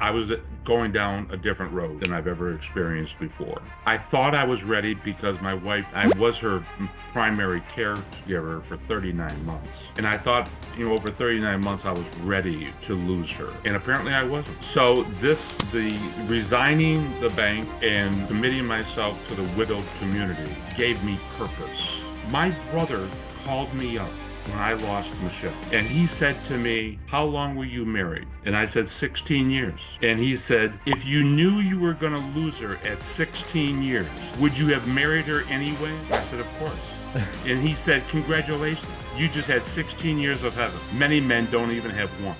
I was going down a different road than I've ever experienced before. I thought I was ready because my wife, I was her primary caregiver for 39 months. And I thought, over 39 months, I was ready to lose her. And apparently I wasn't. So the resigning the bank and committing myself to the widowed community gave me purpose. My brother called me up when I lost Michelle. And he said to me, "How long were you married?" And I said, 16 years. And he said, "If you knew you were going to lose her at 16 years, would you have married her anyway?" I said, "Of course." And he said, "Congratulations. You just had 16 years of heaven. Many men don't even have one."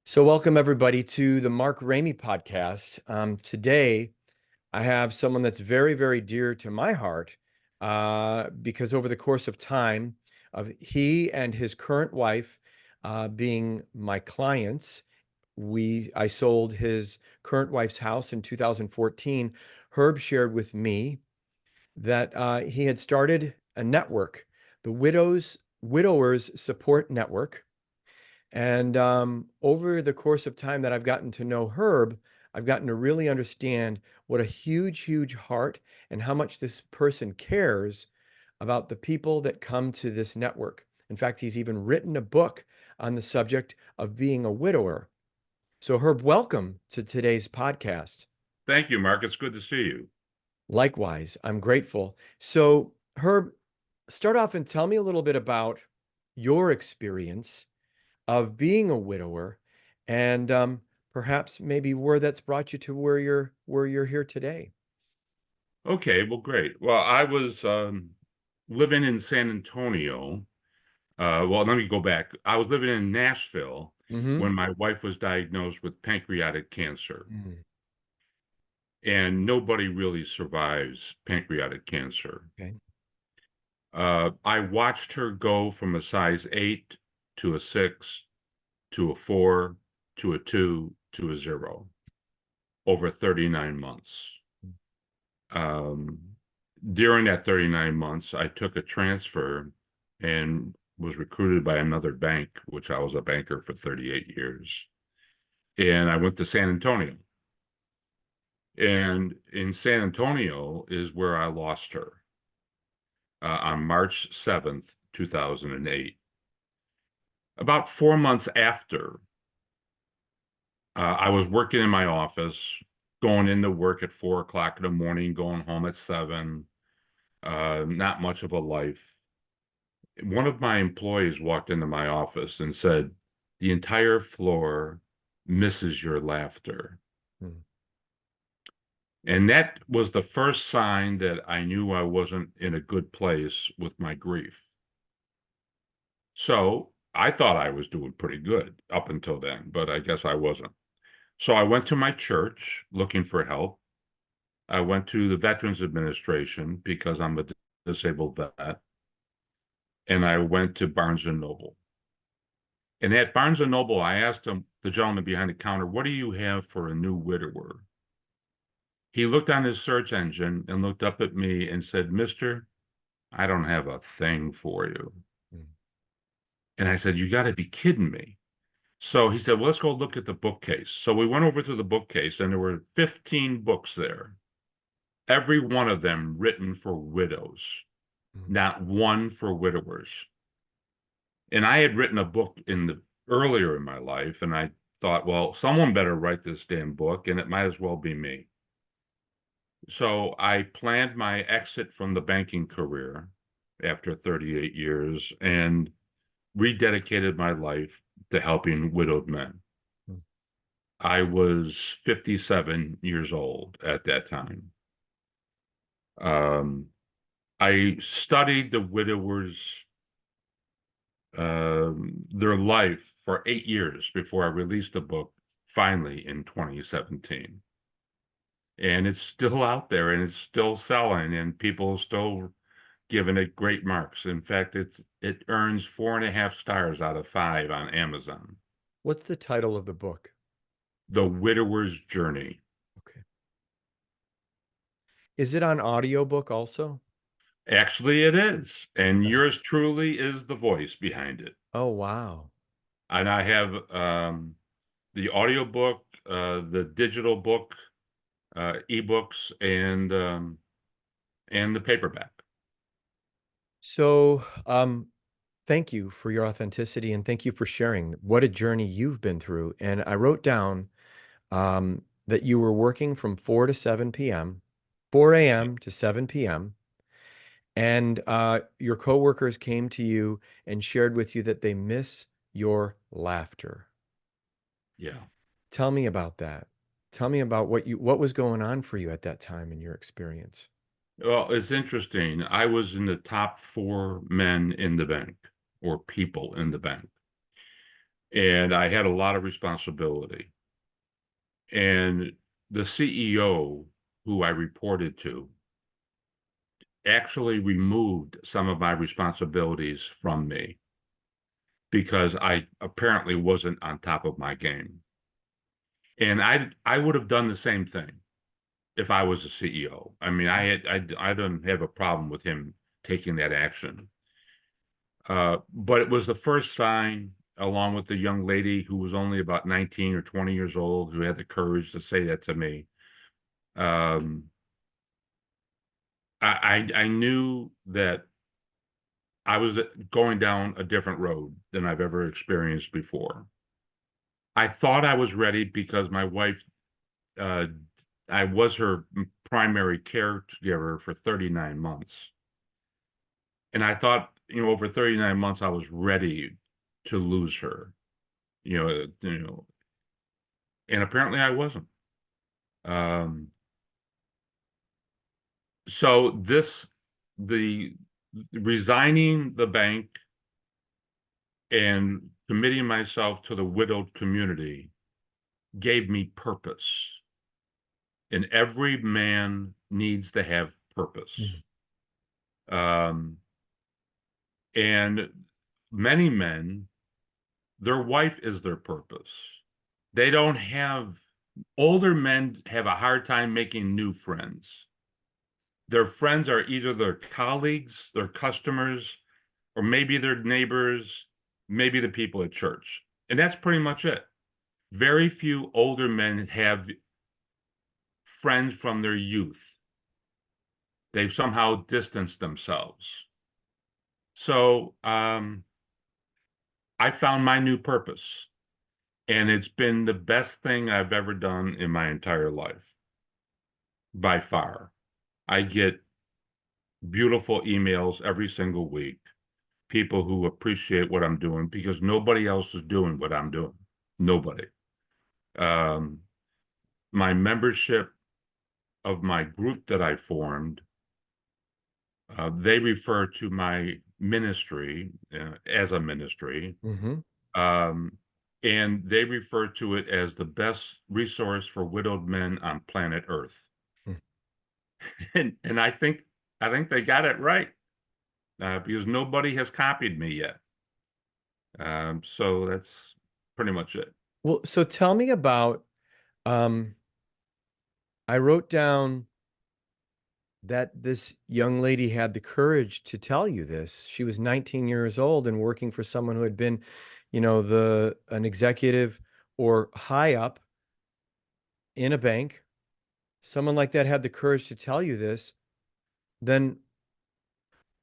So welcome everybody to the Mark Ramey podcast. Today, I have someone that's very, very dear to my heart because over the course of time, of he and his current wife being my clients, I sold his current wife's house in 2014. Herb shared with me that he had started a network, the Widowers Support Network. And over the course of time that I've gotten to know Herb, I've gotten to really understand what a huge, huge heart and how much this person cares about the people that come to this network. In fact, he's even written a book on the subject of being a widower. So, Herb, welcome to today's podcast. Thank you, Mark. It's good to see you. Likewise, I'm grateful. So, Herb, start off and tell me a little bit about your experience of being a widower and perhaps maybe where that's brought you to where you're here today. Okay, well, great. Well, I was living in San Antonio. Well, let me go back. I was living in Nashville Mm-hmm. when my wife was diagnosed with pancreatic cancer. Mm, And nobody really survives pancreatic cancer. okay. I watched her go from a size 8 to a 6 to a 4 to a 2 to a 0 over 39 months. Mm, Um, During that 39 months, I took a transfer and was recruited by another bank, which I was a banker for 38 years. And I went to San Antonio. And in San Antonio is where I lost her on March 7th, 2008. About 4 months after, I was working in my office, going into work at 4 o'clock in the morning, going home at 7, not much of a life. One of my employees walked into my office and said, "The entire floor misses your laughter." mm, And that was the first sign that I knew I wasn't in a good place with my grief. So I thought I was doing pretty good up until then, but I guess I wasn't. So I went to my church looking for help. I went to the Veterans Administration because I'm a disabled vet, and I went to Barnes and Noble. And at Barnes and Noble, I asked him, the gentleman behind the counter, "What do you have for a new widower?" He looked on his search engine and looked up at me and said, "Mister, I don't have a thing for you." mm. And I said, "You got to be kidding me." So he said, "Well, let's go look at the bookcase." So we went over to the bookcase, and there were 15 books there, every one of them written for widows, Mm. not one for widowers. And I had written a book earlier in my life, and I thought, well, someone better write this damn book, and it might as well be me. So I planned my exit from the banking career after 38 years and rededicated my life to helping widowed men. Mm. I was 57 years old at that time. Um, I studied the widowers, their life for 8 years before I released the book finally in 2017. And it's still out there and it's still selling and people are still giving it great marks. In fact, it earns 4.5 stars out of 5 on Amazon. What's the title of the book? The Widower's Journey. Okay. Is it on audiobook also? Actually, it is. And yours truly is the voice behind it. Oh, wow. And I have the audiobook, the digital book, ebooks, and the paperback. So, thank you for your authenticity and thank you for sharing what a journey you've been through. And I wrote down that you were working from 4 to 7 p.m., 4 a.m. to 7 p.m., and your coworkers came to you and shared with you that they miss your laughter. Yeah. Tell me about that. Tell me about what was going on for you at that time in your experience. Well, it's interesting. I was in the top four men in the bank or people in the bank, and I had a lot of responsibility. And the CEO, who I reported to, actually removed some of my responsibilities from me because I apparently wasn't on top of my game. And I would have done the same thing if I was a CEO. I mean, I don't have a problem with him taking that action. But it was the first sign, along with the young lady who was only about 19 or 20 years old, who had the courage to say that to me. Um, I knew that I was going down a different road than I've ever experienced before. I thought I was ready because my wife, uh, I was her primary caregiver for 39 months. And I thought, over 39 months, I was ready to lose her, and apparently I wasn't. Um, so the resigning the bank and committing myself to the widowed community gave me purpose. And every man needs to have purpose. Mhm. Um, and many men, their wife is their purpose. They don't have, older men have a hard time making new friends. Their friends are either their colleagues, their customers, or maybe their neighbors, maybe the people at church. And that's pretty much it. Very few older men have friends from their youth. They've somehow distanced themselves. So I found my new purpose, and it's been the best thing I've ever done in my entire life, by far. I get beautiful emails every single week, people who appreciate what I'm doing because nobody else is doing what I'm doing. Nobody. Um, my membership of my group that I formed, they refer to my ministry as a ministry, Mhm. um, and they refer to it as the best resource for widowed men on planet Earth. Mm. And I think they got it right, because nobody has copied me yet. So that's pretty much it. Well, so tell me about, um, I wrote down that this young lady had the courage to tell you this. She was 19 years old and working for someone who had been, an executive or high up in a bank. Someone like that had the courage to tell you this. Then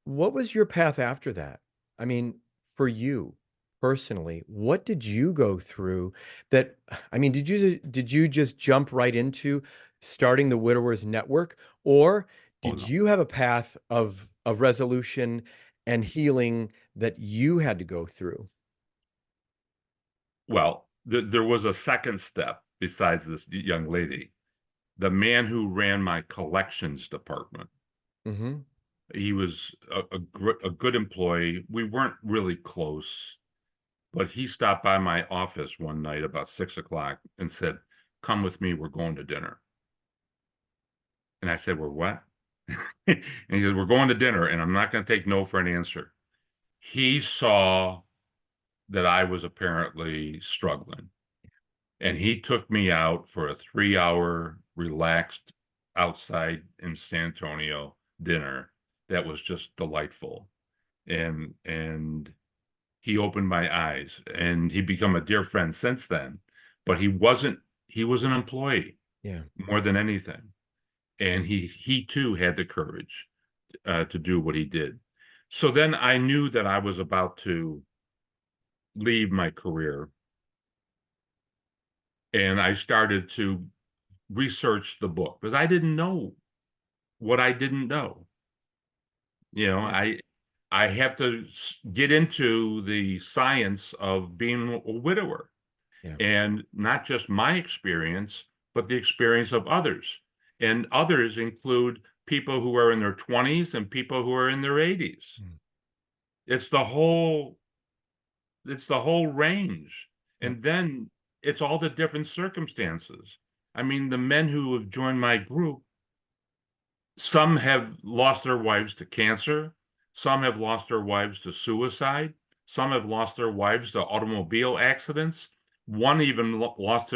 what was your path after that? I mean, for you personally, what did you go through that I mean, did you just jump right into starting the Widowers Network, or Oh did no. you have a path of resolution and healing that you had to go through? Well, there was a second step besides this young lady. The man who ran my collections department. Mhm. He was a good employee. We weren't really close, but he stopped by my office one night about 6 o'clock and said, "Come with me. We're going to dinner." And I said, "We're what?" And he said, "We're going to dinner, and I'm not going to take no for an answer." He saw that I was apparently struggling, and he took me out for a 3 hour relaxed outside in San Antonio dinner. that was just delightful. And he opened my eyes, and he become a dear friend since then. But he was an employee Yeah. more than anything. And he too had the courage to do what he did. So then I knew that I was about to leave my career, and I started to research the book because I didn't know what I didn't know. You know, Yeah. I have to get into the science of being a widower, Yeah. and not just my experience, but the experience of others. And others include people who are in their 20s and people who are in their 80s. Mm. It's the whole it's the whole range. Yeah. And then it's all the different circumstances. I mean, the men who have joined my group, some have lost their wives to cancer, some have lost their wives to suicide, some have lost their wives to automobile accidents. One even lost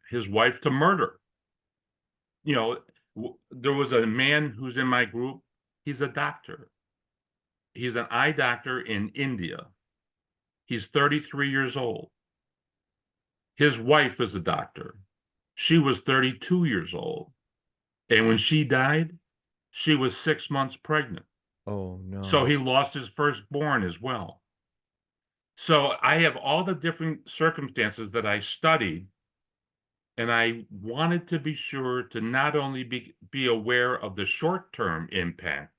his wife to murder. You know, there was a man who's in my group. He's a doctor. He's an eye doctor in India. He's 33 years old. His wife is a doctor. She was 32 years old. And when she died, she was 6 months pregnant. Oh So no. he lost his firstborn as well. So I have all the different circumstances that I studied, and I wanted to be sure to not only be aware of the short-term impact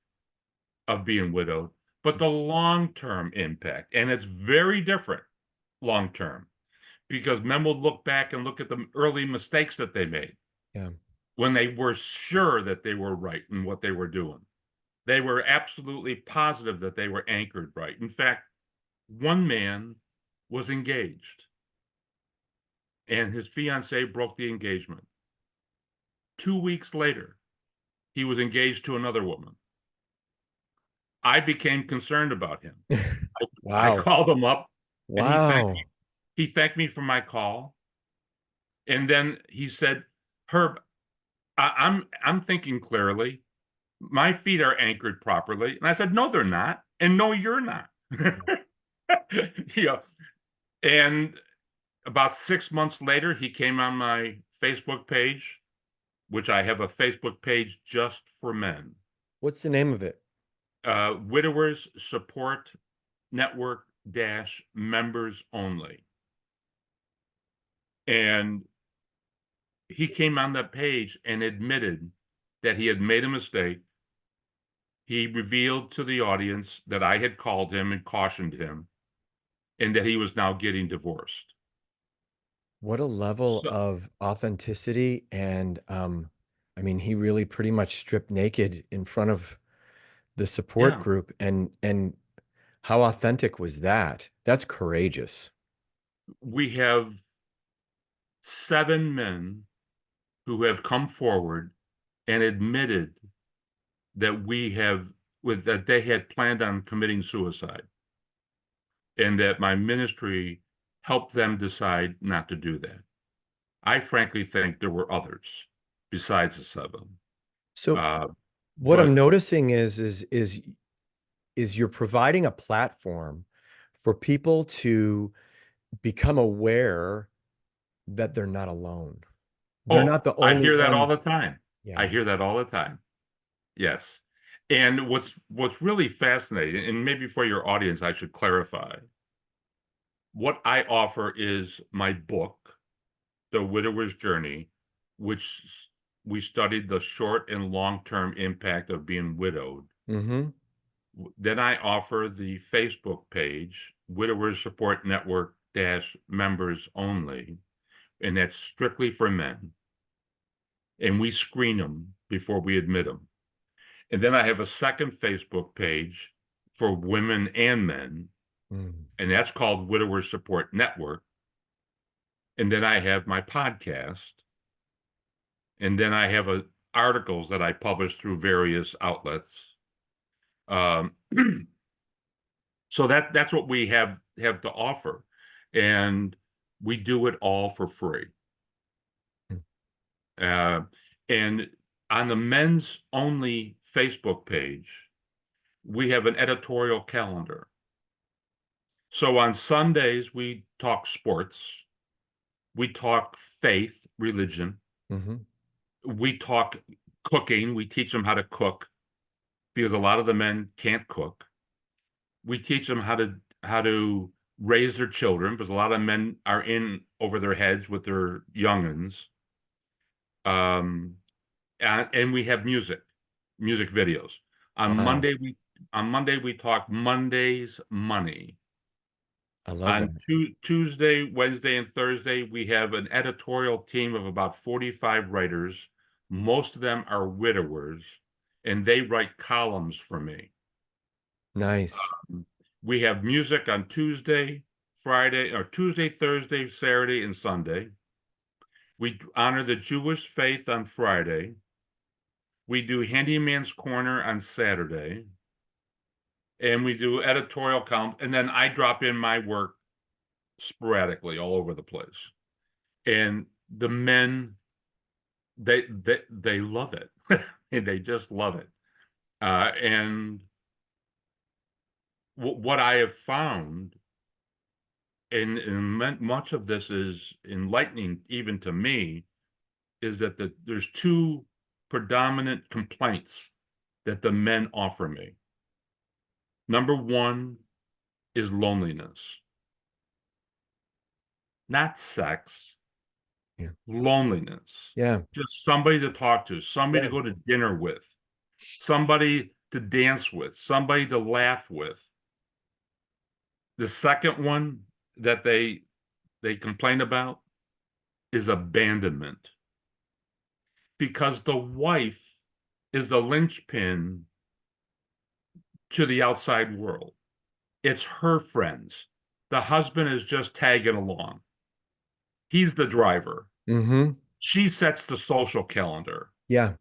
of being widowed, but the long-term impact. And it's very different long-term, because men will look back and look at the early mistakes that they made Yeah. when they were sure that they were right in what they were doing. They were absolutely positive that they were anchored right. In fact, one man was engaged, and his fiancee broke the engagement. 2 weeks later, he was engaged to another woman. I became concerned about him. I Wow. called him up, and Wow. he thanked me for my call, and then he said, "Herb, I'm thinking clearly. My feet are anchored properly." And I said, "No, they're not, and no, you're not." Yeah, and about 6 months later, he came on my Facebook page, which I have a Facebook page just for men. What's the name of it? Widowers Support Network dash members only. And he came on that page and admitted that he had made a mistake. He revealed to the audience that I had called him and cautioned him, and that he was now getting divorced. What a level So, of authenticity and, I mean, he really pretty much stripped naked in front of the support yeah, group, and how authentic was that? That's courageous. we have 7 men who have come forward and admitted that that they had planned on committing suicide, and that my ministry helped them decide not to do that. I frankly think there were others besides the 7. So Uh, what I'm but noticing is you're providing a platform for people to become aware that they're not alone. They're oh, not the I only hear that all ones. the time. I Yeah. hear that all the time. Yes. And what's really fascinating, and maybe for your audience, I should clarify, what I offer is my book, The Widower's Journey, which we studied the short and long-term impact of being widowed. Mhm. Then I offer the Facebook page, Widowers Support Network dash members only, and that's strictly for men. And we screen them before we admit them. And then I have a second Facebook page for women and men, Mm. and that's called Widowers Support Network. And then I have my podcast, and then I have articles that I publish through various outlets. Um, so that's what we have to offer, and we do it all for free. Mm. Uh, and on the men's only Facebook page, we have an editorial calendar. So on Sundays, we talk sports, we talk faith, religion, Hmm. we talk cooking, we teach them how to cook because a lot of the men can't cook. We teach them how to raise their children because a lot of men are in over their heads with their youngins. Um, and we have music videos. On Wow. Monday we on Monday we talk Monday's money. I love On that. Tuesday, Wednesday, and Thursday, we have an editorial team of about 45 writers. Most of them are widowers, and they write columns for me. Nice. We have music on Tuesday, Friday, or Tuesday, Thursday, Saturday, and Sunday. We honor the Jewish faith on Friday. We do Handyman's Corner on Saturday. And we do editorial column. And then I drop in my work sporadically all over the place. And the men, they love it. They just love it. And what I have found, and much of this is enlightening even to me, is that there's two predominant complaints that the men offer me. Number one is loneliness, not sex, Yeah. loneliness. Yeah. Just somebody to talk to, somebody to Yeah. go to dinner with, somebody to dance with, somebody to laugh with. The second one that they complain about is abandonment because the wife is the linchpin to the outside world. It's her friends. The husband is just tagging along. He's the driver. Hmm. She sets the social calendar. Yeah.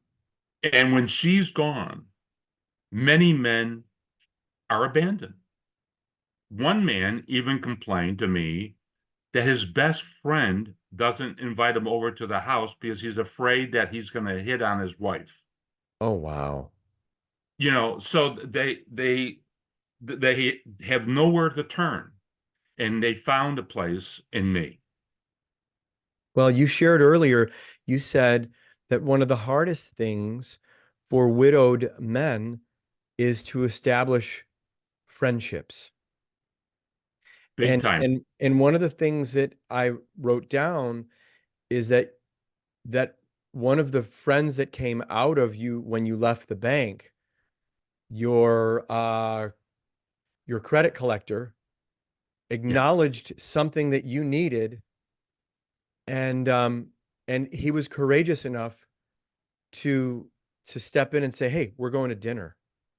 And when she's gone, many men are abandoned. One man even complained to me that his best friend doesn't invite him over to the house because he's afraid that he's going to hit on his wife. Oh, wow. So they have nowhere to turn, and they found a place in me. Well, you shared earlier, you said that one of the hardest things for widowed men is to establish friendships. Big And time. and and one of the things that I wrote down is that one of the friends that came out of you when you left the bank, your your credit collector Yeah. acknowledged something that you needed, and he was courageous enough to step in and say, "Hey, we're going to dinner."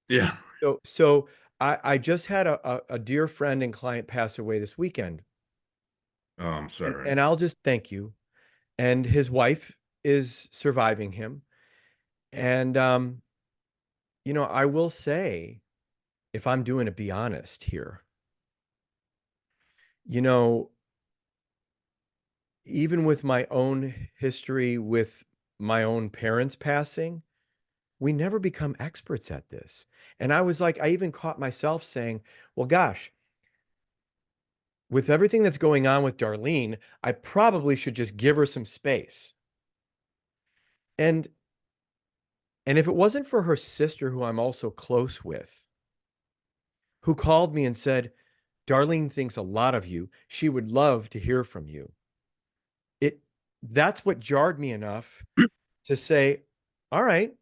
Yeah. So I just had a dear friend and client pass away this weekend, Oh, I'm sorry. and I'll just thank you. And his wife is surviving him, and I will say, if I'm doing to be honest here, you know, even with my own history with my own parents passing, we never become experts at this. And I was like, I even caught myself saying, well, gosh, with everything that's going on with Darlene, I probably should just give her some space. And if it wasn't for her sister, who I'm also close with, who called me and said, Darlene thinks a lot of you. She would love to hear from you. It That's what jarred me enough to say, all right,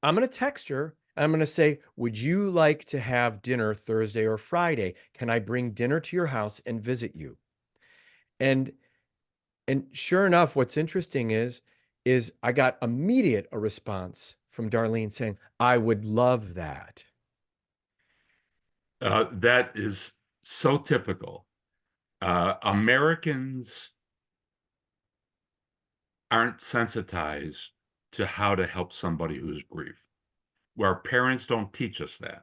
I'm going to text her. I'm going to say, would you like to have dinner Thursday or Friday? Can I bring dinner to your house and visit you? And sure enough, what's interesting is I got immediate a response from Darlene saying, I would love that. That is so typical. Americans aren't sensitized to how to help somebody who's grief. Where our parents don't teach us that.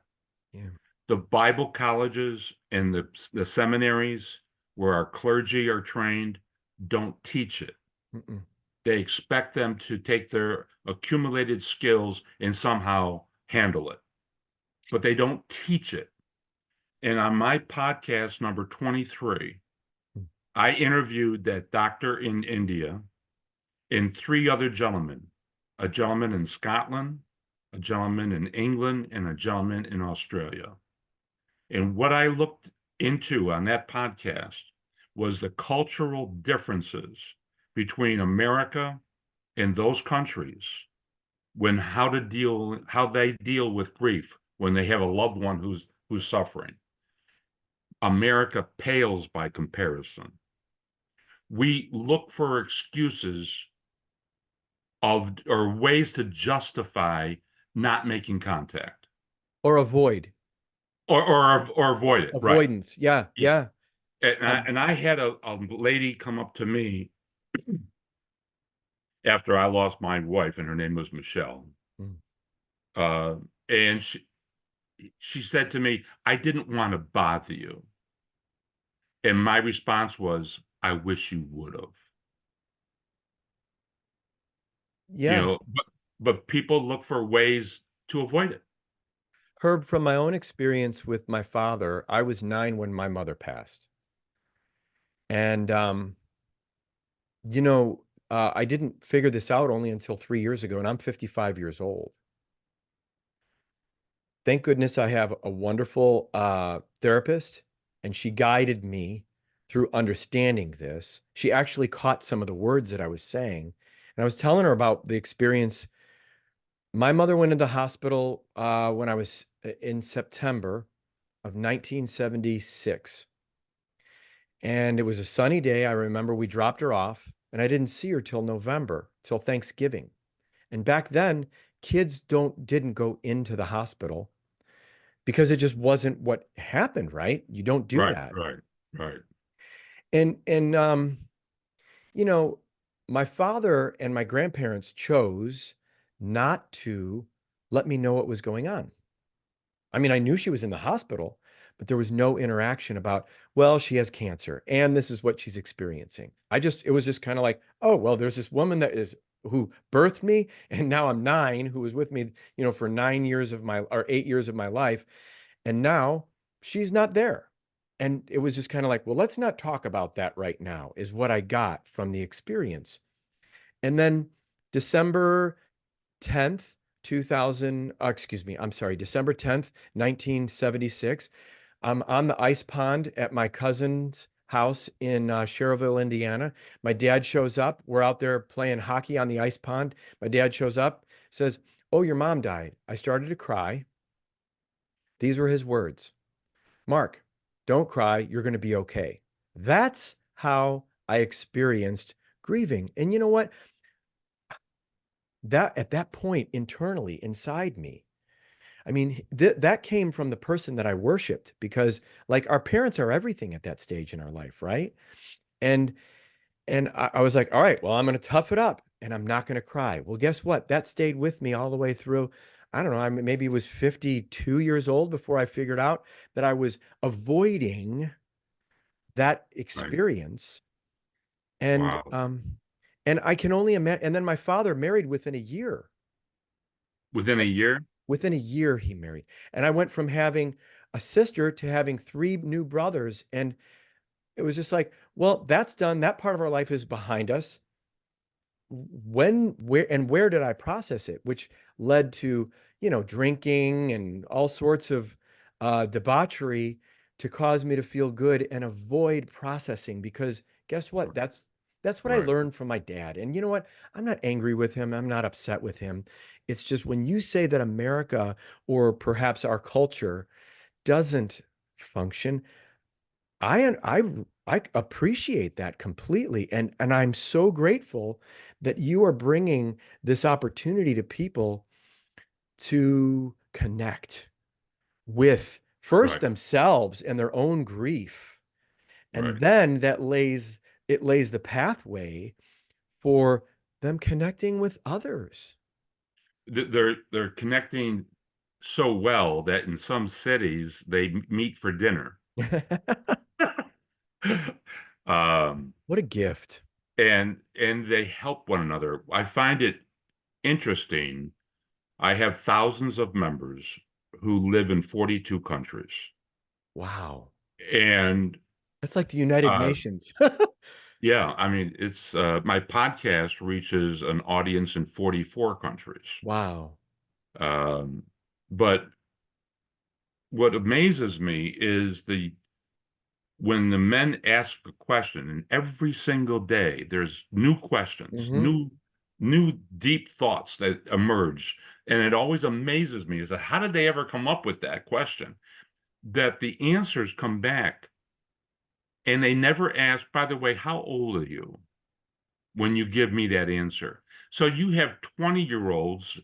Yeah. The Bible colleges and the seminaries where our clergy are trained don't teach it. Mm-mm. They expect them to take their accumulated skills and somehow handle it. but they don't teach it. And on my podcast number 23, Mm. I interviewed that doctor in India and three other gentlemen, a gentleman in Scotland, a gentleman in England, and a gentleman in Australia. And what I looked into on that podcast was the cultural differences between America and those countries when how they deal with grief when they have a loved one who's suffering. America pales by comparison. We look for excuses of or ways to justify not making contact Or avoid. or avoid it. Right. Avoidance. Yeah, Yeah. yeah. And I had a lady come up to me after I lost my wife, and her name was Michelle. Mm. Uh, and she said to me, "I didn't want to bother you." And my response was, "I wish you would have." You Yeah. know, but people look for ways to avoid it. Herb, from my own experience with my father, I was 9 when my mother passed. And, you know, I didn't figure this out only until 3 years ago, and I'm 55 years old. Thank goodness I have a wonderful, therapist, and she guided me through understanding this. She actually caught some of the words that I was saying, and I was telling her about the experience. My mother went into the hospital, when I was in September of 1976. And it was a sunny day. I remember we dropped her off, and I didn't see her till November, till Thanksgiving. And back then, kids didn't go into the hospital because it just wasn't what happened, right? You don't do Right, that. right, right, And you know, my father and my grandparents chose not to let me know what was going on. I mean, I knew she was in the hospital, but there was no interaction about, well, she has cancer and this is what she's experiencing. It was just kind of like, oh, well, there's this woman who birthed me, and now I'm 9, who was with me, for 9 years of or 8 years of my life. And now she's not there. And it was just kind of like, well, let's not talk about that right now, is what I got from the experience. And then December 10th, 2000, excuse me, I'm sorry, December 10th, 1976. I'm on the ice pond at my cousin's house in Sherrville, Indiana. My dad shows up. We're out there playing hockey on the ice pond. My dad shows up, says, "Oh, your mom died." I started to cry. These were his words: "Mark, don't cry. You're going to be okay." That's how I experienced grieving. And you know what? That at that point, internally inside me, I mean, that came from the person that I worshiped, because like our parents are everything at that stage in our life, right? And I was like, all right, well, I'm going to tough it up and I'm not going to cry. Well, guess what? That stayed with me all the way through. I don't know. I mean, maybe it was 52 years old before I figured out that I was avoiding that right. experience. And Wow. I can only imagine. And then my father married within a year. Within a year? Within a year, he married. And I went from having a sister to having 3 new brothers. And it was just like, well, that's done. That part of our life is behind us. Where did I process it? Which led to, drinking and all sorts of debauchery to cause me to feel good and avoid processing. Because guess what? That's what I Right. learned from my dad. And you know what? I'm not angry with him. I'm not upset with him. It's just when you say that America, or perhaps our culture, doesn't function, I appreciate that completely, and I'm so grateful that you are bringing this opportunity to people to connect with first Right. themselves and their own grief, and Right. then it lays the pathway for them connecting with others. They're connecting so well that in some cities they meet for dinner. Um, What a gift. and they help one another. I find it interesting. I have thousands of members, who live in 42 countries. Wow. And That's like the United uh, Nations. yeah, I mean, it's my podcast reaches an audience in 44 countries. Wow. Um, but what amazes me is when the men ask a question, and every single day there's new questions, Hmm. new deep thoughts that emerge. And it always amazes me is that how did they ever come up with that question? That the answers come back and they never ask, by the way, how old are you when you give me that answer? So you have 20-year-olds,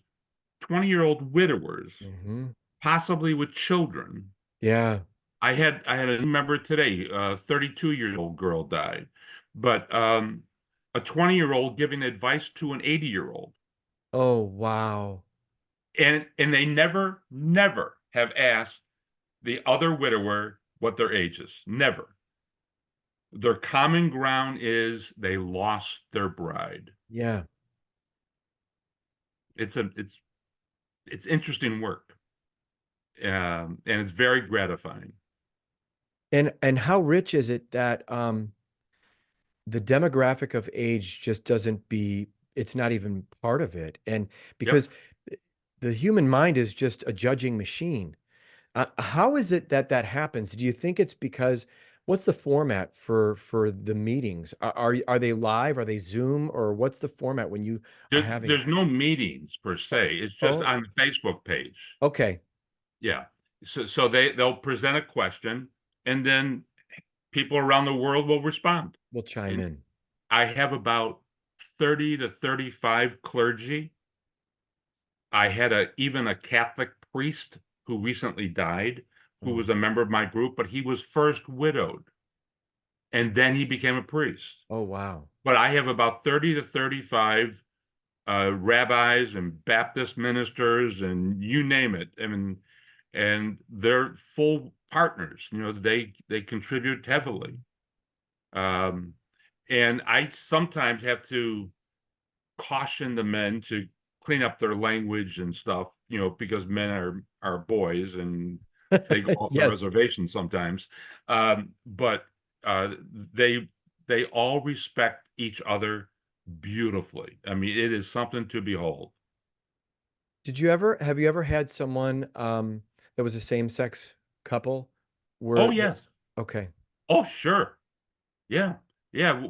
20-year-old widowers, Hmm. possibly with children. Yeah. I had a member today, a 32-year-old girl died, but a 20-year-old giving advice to an 80-year-old. Oh, wow. And they never have asked the other widower what their age is. Never. Their common ground is they lost their bride. Yeah. It's interesting work, and it's very gratifying. And how rich is it that the demographic of age just doesn't be it's not even part of it. And Yep. because the human mind is just a judging machine. How is it that that happens? Do you think it's because what's the format for the meetings? Are they live? Are they Zoom? Or what's the format when you are having? There's no meetings per se. It's just Oh, on the Facebook page. okay. Yeah. So they'll present a question, and then people around the world will respond. We'll chime And in. I have about 30 to 35 clergy. I had even a Catholic priest who recently died, who Oh, was a member of my group, but he was first widowed and then he became a priest. oh, wow. But I have about 30 to 35 rabbis and Baptist ministers and you name it. I mean, and they're full partners. They contribute heavily. Um, and I sometimes have to caution the men to clean up their language and stuff, because men are boys and they go off the Yes. reservation sometimes. But uh, they they all respect each other beautifully. I mean, it is something to behold. Have you ever had someone that was a same-sex couple Oh where yes. okay. Oh sure. Yeah. Yeah.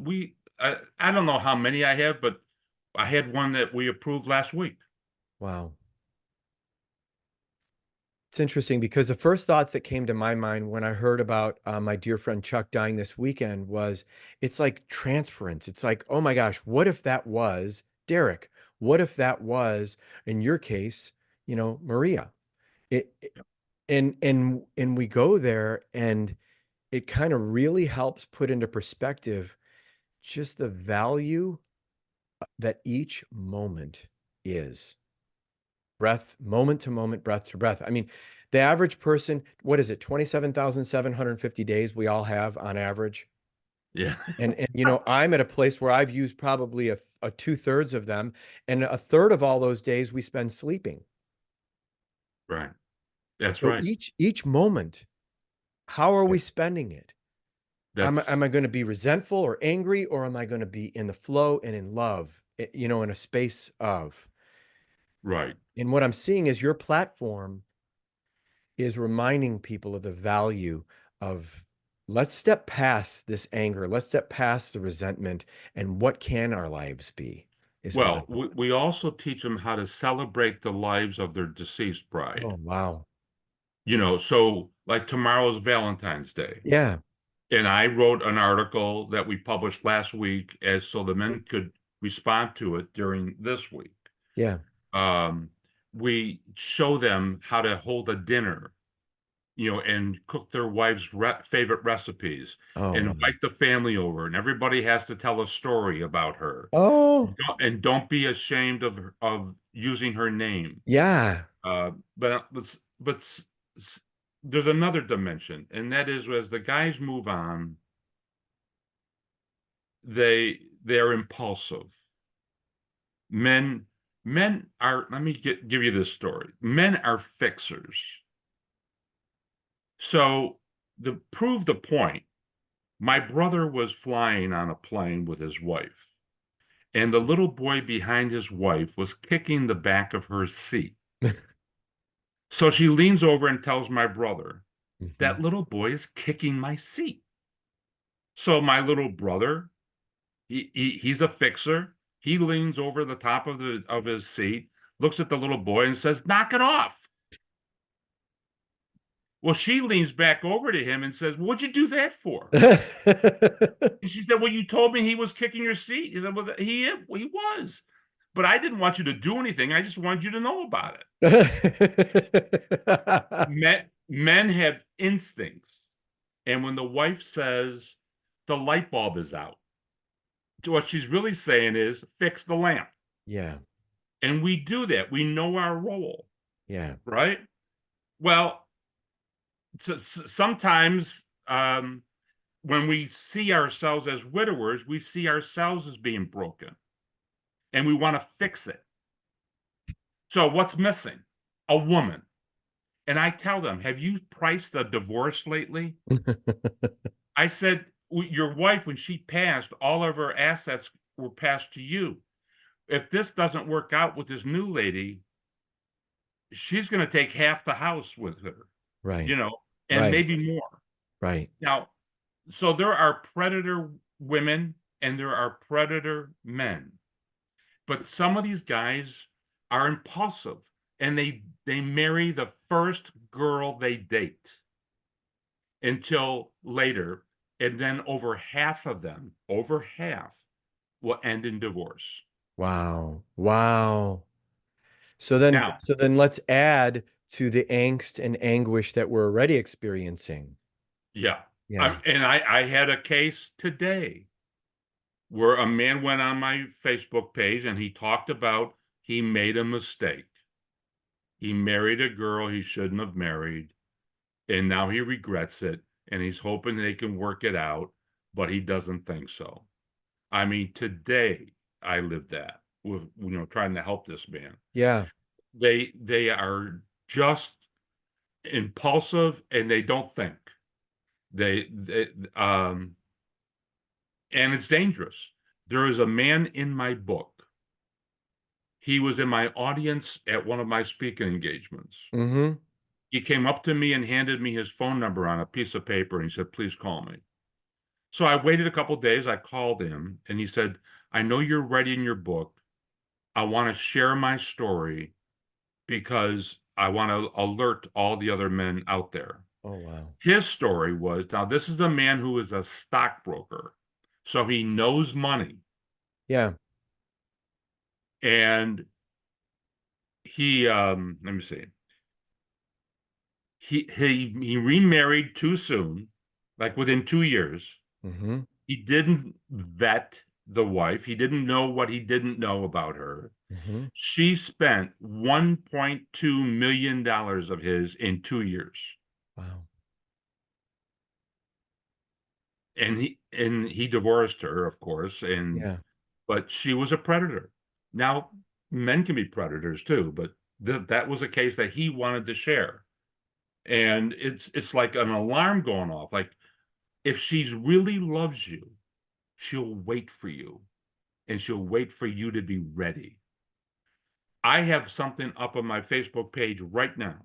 I don't know how many I have, but I had one that we approved last week. Wow. It's interesting because the first thoughts that came to my mind when I heard about my dear friend Chuck dying this weekend was it's like transference. It's like, oh my gosh, what if that was Derek? What if that was, in your case, Maria? And we go there and it kind of really helps put into perspective just the value that each moment is. Breath, moment to moment, breath to breath. I mean, the average person, what is it, 27,750 days we all have on average? Yeah. And I'm at a place where I've used probably a two-thirds of them, and a third of all those days we spend sleeping. Right. That's So right. each moment, how are Yeah. we spending it? That's Am I going to be resentful or angry, or am I going to be in the flow and in love, in a space of? right. And what I'm seeing is your platform is reminding people of the value of let's step past this anger, let's step past the resentment, and what can our lives be, is what I'm Well, we also teach them how to celebrate the lives of their deceased oh, bride. wow. So like tomorrow's Valentine's Day. Yeah, And I wrote an article that we published last week as so the men could respond to it during this week. yeah. Um, we show them how to hold a dinner, and cook their wife's favorite recipes, Oh, and wow. invite the family over, and everybody has to tell a story about her. Oh, And don't be ashamed of using her name. yeah. But there's another dimension, and that is as the guys move on, they're impulsive. Men men are, let me give you this story. Men are fixers. So to prove the point, my brother was flying on a plane with his wife, and the little boy behind his wife was kicking the back of her seat. So she leans over and tells my brother, Mhm. that little boy is kicking my seat. So my little brother, he's a fixer. He leans over the top of his seat, looks at the little boy and says, knock it off. Well, she leans back over to him and says, what'd you do that for? And she said, well, you told me he was kicking your seat. He said, well, he was. But I didn't want you to do anything. I just wanted you to know about it. Men have instincts. And when the wife says the light bulb is out, what she's really saying is fix the lamp. Yeah, And we do that. We know our role, yeah, right? Well, sometimes when we see ourselves as widowers, we see ourselves as being broken and we want to fix it. So what's missing? A woman. And I tell them, have you priced a divorce lately? I said, your wife, when she passed, all of her assets were passed to you. If this doesn't work out with this new lady, she's going to take half the house with her, right, you know, and right, maybe more. right. Now, so there are predator women and there are predator men. But some of these guys are impulsive and they marry the first girl they date until later, and then over half will end in divorce. Wow, wow. So then, Now, so then let's add to the angst and anguish that we're already experiencing. yeah. Yeah. I had a case today where a man went on my Facebook page and he talked about he made a mistake. He married a girl he shouldn't have married, and now he regrets it, and he's hoping they can work it out, but he doesn't think so. I mean, today I lived that with trying to help this man. Yeah. They are just impulsive and they don't think. They and it's dangerous. There is a man in my book. He was in my audience at one of my speaking engagements. Mm-hmm. He came up to me and handed me his phone number on a piece of paper and he said, please call me. So I waited a couple days. I called him and he said, I know you're writing your book. I want to share my story because I want to alert all the other men out there. Oh, wow. His story was, now this is a man who is a stockbroker. So he knows money. Yeah. And let me see. He remarried too soon, like within 2 years. Mm-hmm. He didn't vet the wife. He didn't know what he didn't know about her. Mm-hmm. She spent $1.2 million of his in 2 years. Wow. And he divorced her, of course, Yeah. but she was a predator. Now, men can be predators too, but that was a case that he wanted to share. And it's like an alarm going off. Like if she's really loves you, she'll wait for you and she'll wait for you to be ready. I have something up on my Facebook page right now.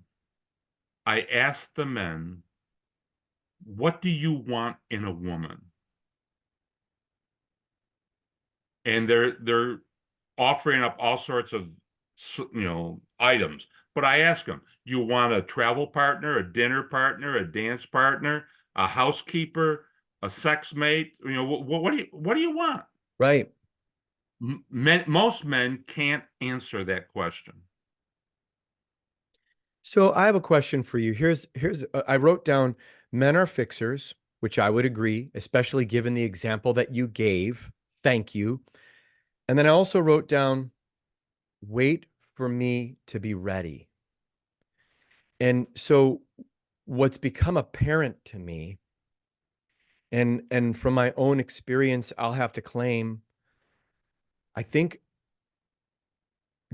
I asked the men, what do you want in a woman? And they're offering up all sorts of items. But I ask them, do you want a travel partner, a dinner partner, a dance partner, a housekeeper, a sex mate? What do you want? Right. Most men can't answer that question. So I have a question for you. Here's I wrote down men are fixers, which I would agree, especially given the example that you gave. Thank you. And then I also wrote down wait for me to be ready. And so what's become apparent to me and from my own experience, I'll have to claim, I think,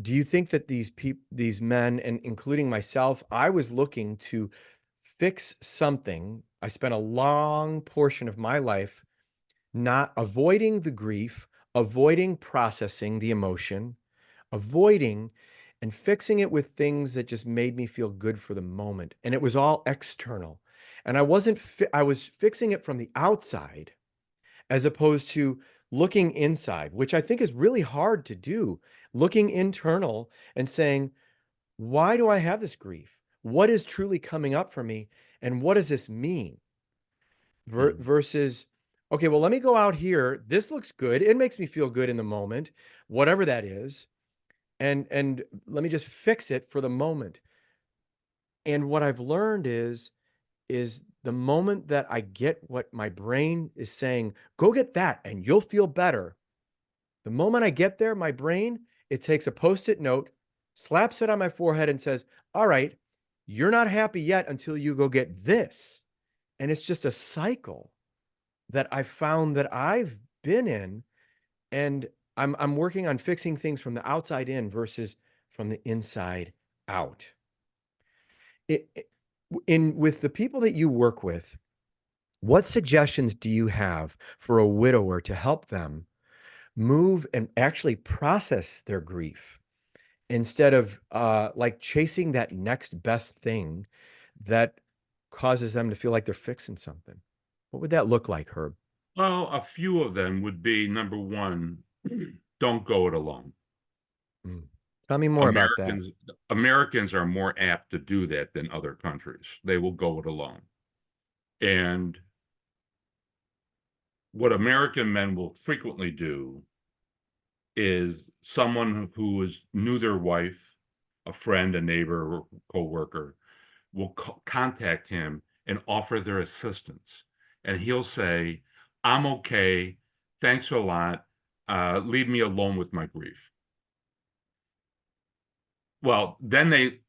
do you think that these men and including myself, I was looking to fix something. I spent a long portion of my life not avoiding the grief, avoiding processing the emotion, avoiding and fixing it with things that just made me feel good for the moment. And it was all external. And I was fixing it from the outside as opposed to looking inside, which I think is really hard to do. Looking internal and saying, why do I have this grief? What is truly coming up for me? And what does this mean? Mm. Versus, okay, well, let me go out here. This looks good. It makes me feel good in the moment, whatever that is. And let me just fix it for the moment. And what I've learned is the moment that I get what my brain is saying, go get that and you'll feel better. The moment I get there, my brain, it takes a post-it note, slaps it on my forehead and says, all right, you're not happy yet until you go get this. And it's just a cycle that I found that I've been in, and I'm working on fixing things from the outside in versus from the inside out. In with the people that you work with, what suggestions do you have for a widower to help them move and actually process their grief instead of like chasing that next best thing that causes them to feel like they're fixing something? What would that look like, Herb? Well, a few of them would be number one, don't go it alone. Mm. Tell me more about that. Americans are more apt to do that than other countries. They will go it alone. And what American men will frequently do is someone who knew their wife, a friend, a neighbor, or coworker, will contact him and offer their assistance. And he'll say, I'm okay. Thanks a lot. Leave me alone with my grief. Well, then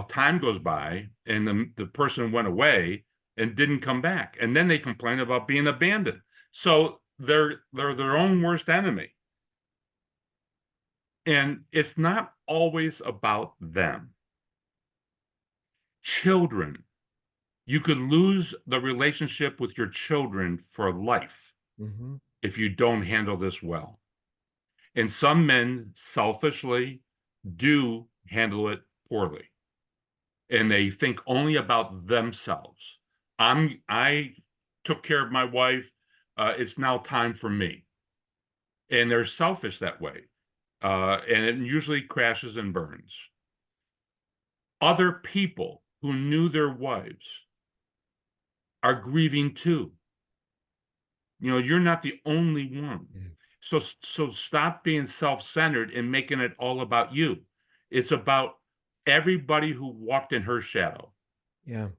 time goes by and the person went away and didn't come back. And then they complain about being abandoned. So they're their own worst enemy. And it's not always about them. Children, you could lose the relationship with your children for life Mhm. if you don't handle this well. And some men selfishly do handle it poorly, and they think only about themselves. I took care of my wife. It's now time for me. And they're selfish that way. And it usually crashes and burns. Other people who knew their wives are grieving too. You're not the only one. Mm. So stop being self-centered and making it all about you. It's about everybody who walked in her shadow. Yeah.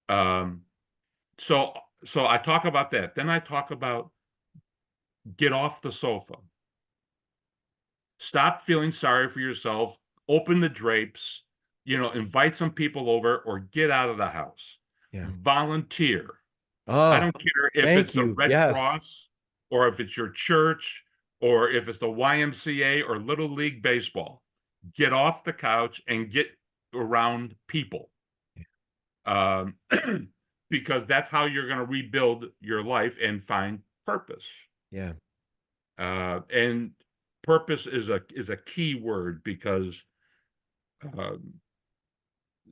Um, so so I talk about that. Then I talk about get off the sofa. Stop feeling sorry for yourself. Open the drapes, invite some people over or get out of the house. Yeah. Volunteer. I Oh, don't care if it's thank the you. Red Yes. Cross or if it's your church or if it's the YMCA or Little League Baseball. Get off the couch and get around people. Um, because that's how you're going to rebuild your life and find purpose. Yeah. And purpose is a key word because um,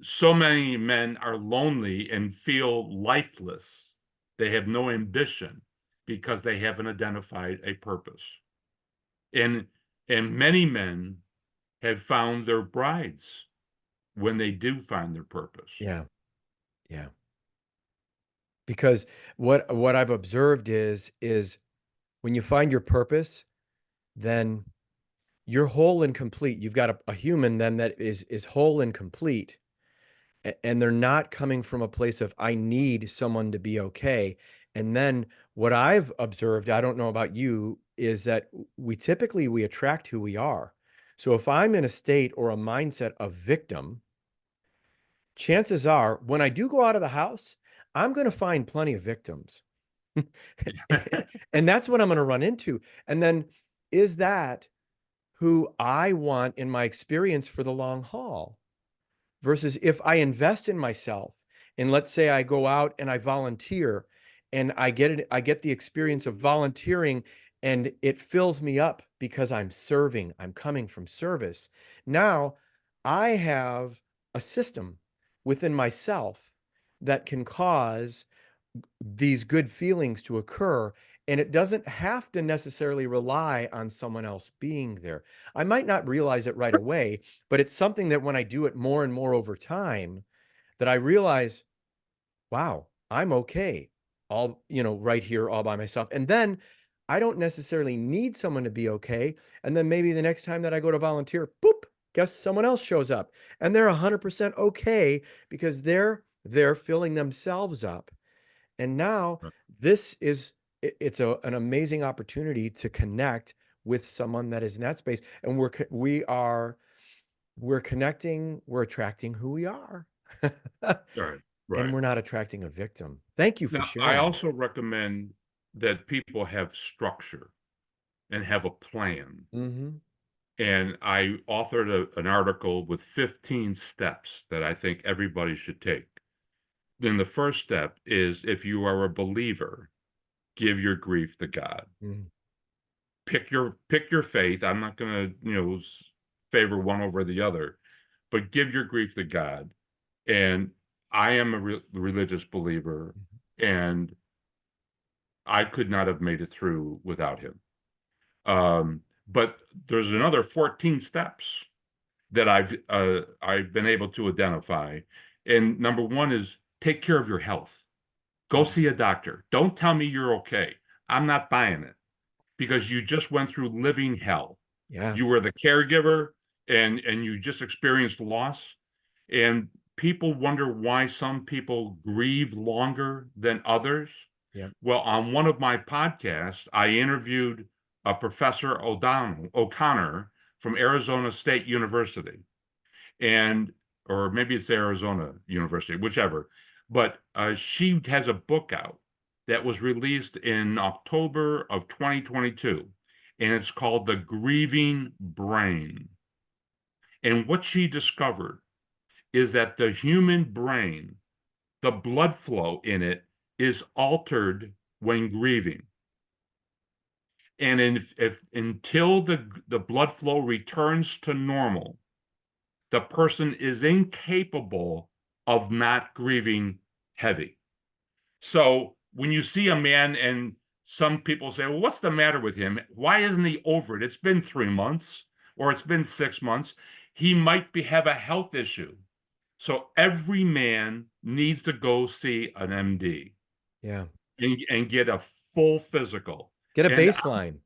so many men are lonely and feel lifeless. They have no ambition because they haven't identified a purpose. And and many men have found their brides when they do find their purpose. Yeah. Yeah. Because what I've observed is when you find your purpose, then you're whole and complete. You've got a human then that is whole and complete. And they're not coming from a place of I need someone to be okay. And then what I've observed, I don't know about you, is that we attract who we are. So if I'm in a state or a mindset of victim, chances are when I do go out of the house, I'm going to find plenty of victims. And that's what I'm going to run into. And then is that who I want in my experience for the long haul? Versus if I invest in myself And let's say I go out and I volunteer and I get the experience of volunteering and it fills me up because I'm serving, I'm coming from service. Now I have a system within myself that can cause these good feelings to occur. And it doesn't have to necessarily rely on someone else being there. I might not realize it right away, but it's something that when I do it more and more over time, that I realize, wow, I'm okay. All, right here all by myself. And then I don't necessarily need someone to be okay. And then maybe the next time that I go to volunteer, boop, guess someone else shows up and they're 100% okay because they're filling themselves up. And now Right. this is it's an amazing opportunity to connect with someone that is in that space. And we're connecting, we're attracting who we are. Right. And Right. we're not attracting a victim. Thank you for Now, I sharing that. also recommend that people have structure and have a plan. Mhm. And I authored an article with 15 steps that I think everybody should take. Then the first step is, if you are a believer, give your grief to God. Mhm. Pick your faith. I'm not going to, favor one over the other, but give your grief to God. And I am a religious believer, Mhm. and I could not have made it through without him. But there's another 14 steps that I've been able to identify. And number one is take care of your health. Go Mhm. see a doctor. Don't tell me you're okay. I'm not buying it because you just went through living hell. Yeah. You were the caregiver and you just experienced loss. And people wonder why some people grieve longer than others. Yep. Well, on one of my podcasts, I interviewed a Professor O'Connor from Arizona State University, and or maybe it's Arizona University, whichever. But she has a book out that was released in October of 2022, and it's called The Grieving Brain. And what she discovered is that the human brain, the blood flow in it, is altered when grieving. And if until the blood flow returns to normal, the person is incapable of not grieving heavy. So when you see a man and some people say, well, what's the matter with him? Why isn't he over it? It's been 3 months or it's been 6 months. He might have a health issue. So every man needs to go see an MD Yeah. and get a full physical. Get a And baseline.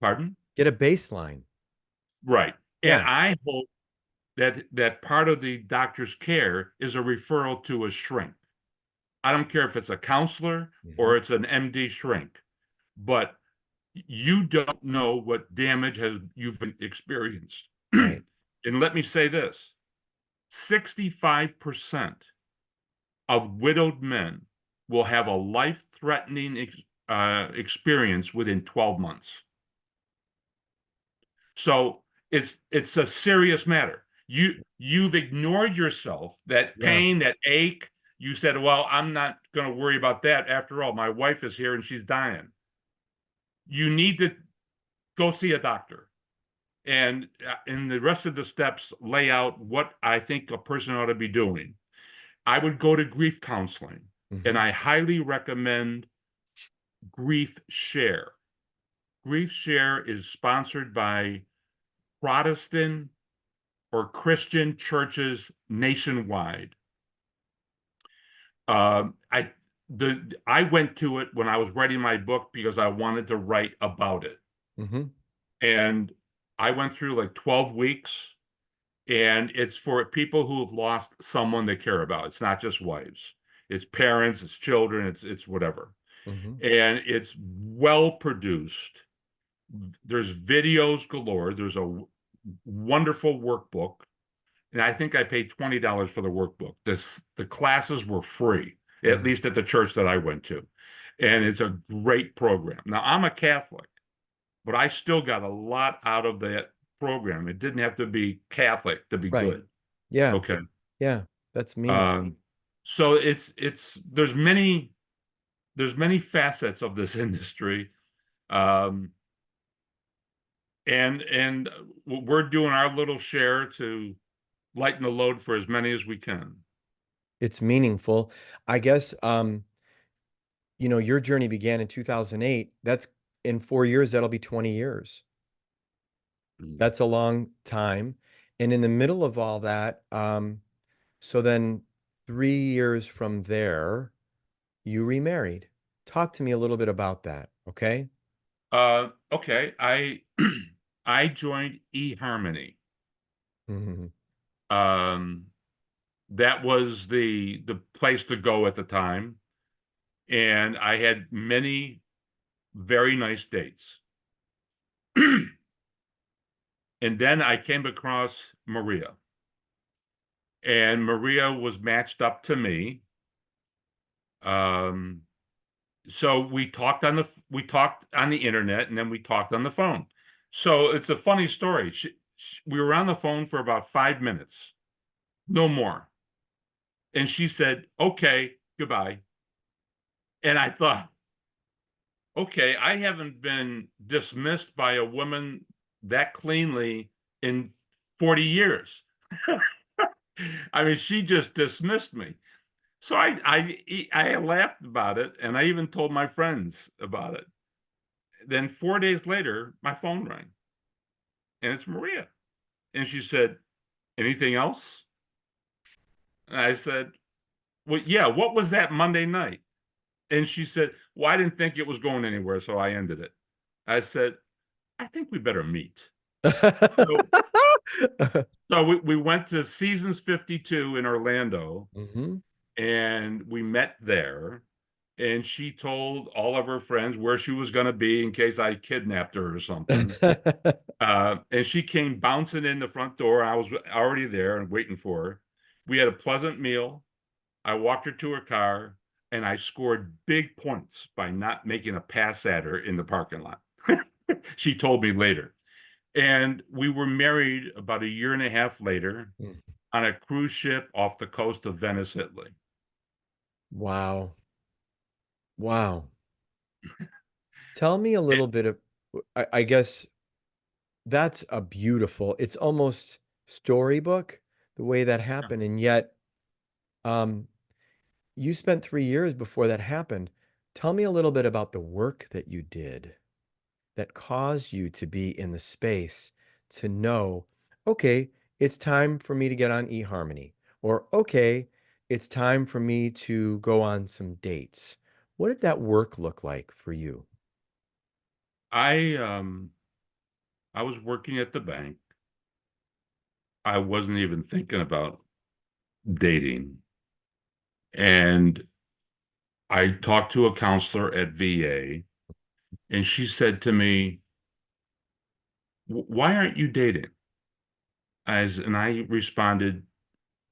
pardon? Get a baseline. Right. And Yeah. I hope that part of the doctor's care is a referral to a shrink. I don't care if it's a counselor or Mhm. it's an MD shrink, but you don't know what damage has you've been experienced. Right. And let me say this, 65% of widowed men will have a life-threatening experience within 12 months. So it's a serious matter. You've ignored yourself, that Yeah. pain, that ache. You said, well, I'm not going to worry about that. After all, my wife is here and she's dying. You need to go see a doctor. And in the rest of the steps, lay out what I think a person ought to be doing. I would go to grief counseling, and Mhm. I highly recommend Grief Share. Grief Share is sponsored by Protestant or Christian churches nationwide. I I went to it when I was writing my book because I wanted to write about it, Mhm. and I went through like 12 weeks, and it's for people who have lost someone they care about. It's not just wives; it's parents, it's children, it's whatever, Mhm. and it's well produced. There's videos galore. There's a wonderful workbook. And I think I paid $20 for the workbook. The classes were free, at Mhm. least at the church that I went to. And it's a great program. Now, I'm a Catholic, but I still got a lot out of that program. It didn't have to be Catholic to be Right. good. Yeah. Okay. Yeah. That's Um, meaningful. So there's many facets of this industry. Um, and we're doing our little share to lighten the load for as many as we can. It's meaningful. I guess, your journey began in 2008. That's in 4 years, that'll be 20 years. Mm. That's a long time. And in the middle of all that, so then 3 years from there, you remarried. Talk to me a little bit about that, okay? Okay. I joined eHarmony. Mhm. Um, that was the place to go at the time, and I had many very nice dates. And then I came across Maria, and Maria was matched up to me. Um, so we talked on the internet, and then we talked on the phone. So it's a funny story. We were on the phone for about 5 minutes, no more. And she said, "Okay, goodbye." And I thought, okay, I haven't been dismissed by a woman that cleanly in 40 years. I mean, she just dismissed me. So I laughed about it, and I even told my friends about it. Then 4 days later, my phone rang, and it's Maria, and she said, "Anything else?" And I said, "Well, yeah. What was that Monday night?" And she said, "Well, I didn't think it was going anywhere, so I ended it." I said, "I think we better meet." So so we went to Seasons 52 in Orlando, Mhm. and we met there, and she told all of her friends where she was gonna be in case I kidnapped her or something. And she came bouncing in the front door. I was already there and waiting for her. We had a pleasant meal. I walked her to her car, and I scored big points by not making a pass at her in the parking lot. She told me later. And we were married about a year and a half later Mm. on a cruise ship off the coast of Venice, Italy. Wow. Wow. Tell me a little bit of I guess that's a beautiful it's almost storybook the way that Yeah. happened, and yet, um, you spent 3 years before that happened. Tell me a little bit about the work that you did that caused you to be in the space to know, "Okay, it's time for me to get on eHarmony," or, "Okay, it's time for me to go on some dates." What did that work look like for you? I um I was working at the bank. I wasn't even thinking about dating. And I talked to a counselor at VA, and she said to me, Why aren't you dating?" And I responded,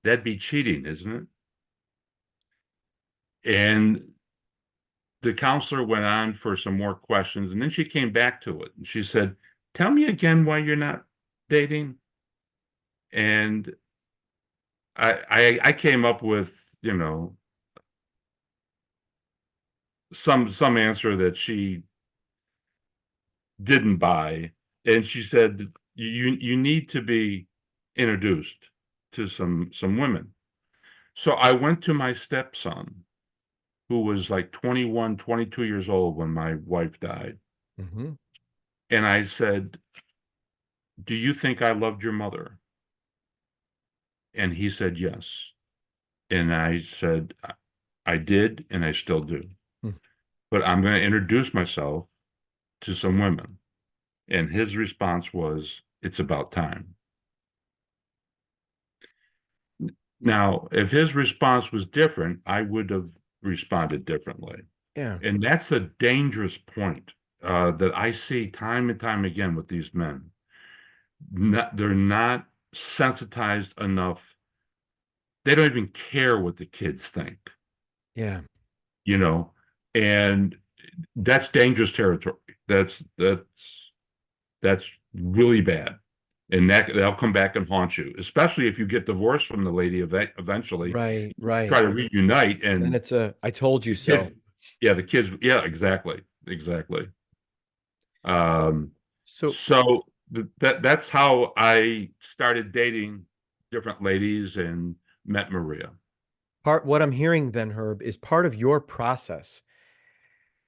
"That'd be cheating, isn't it?" And the counselor went on for some more questions, and then she came back to it. And she said, "Tell me again why you're not dating." And I came up with, some answer that she didn't buy. And she said, you need to be introduced to some women. So I went to my stepson, who was like 21, 22 years old when my wife died. Mhm. And I said, "Do you think I loved your mother?" And he said, "Yes." And I said, I did, and I still do. Mm. But I'm going to introduce myself to some women." And his response was, "It's about time." Now, if his response was different, I would have responded differently. Yeah. And that's a dangerous point that I see time and time again with these men. They're not sensitized enough. They don't even care what the kids think, Yeah. you know, and that's dangerous territory. That's really bad. and that'll come back and haunt you, especially if you get divorced from the lady eventually. Right, right. Try to reunite, Then and it's a I told you the so. kids, yeah, the kids, yeah, exactly, exactly. Um, So so that's how I started dating different ladies and met Maria. part what I'm hearing then, Herb, is part of your process